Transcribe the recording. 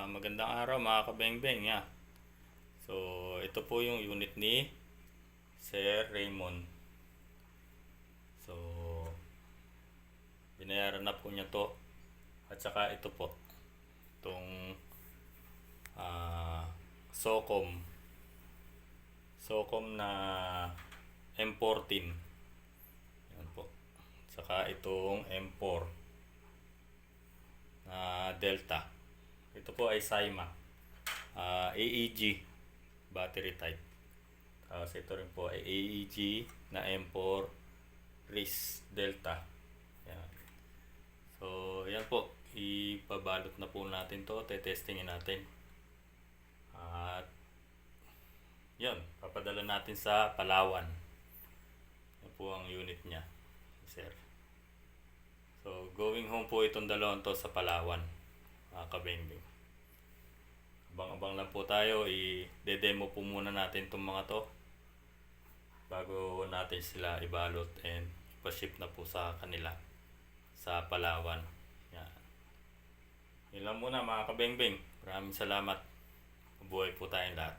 Magandang araw mga kabengbeng. So, ito po yung unit ni Sir Raymond. So, binayaran na po niya to. At saka ito po, itong Socom. Socom na M14. Yan po. Saka itong M4 na Delta. Ito po ay Saima AEG battery type. Tapos ito rin po ay AEG na M4 RIS Delta. Yan. So yan po, ipabalot na po natin to, tetestingin natin. At yun, papadala natin sa Palawan. Yan po ang unit niya, sir. So going home po itong dalawang to sa Palawan, kabengbeng. Abang-abang lang po tayo, i-demo po muna natin itong mga to bago natin sila ibalot and ipaship na po sa kanila sa Palawan. Yan. Yun lang muna mga kabengbeng. Maraming salamat. Mabuhay po tayong lahat.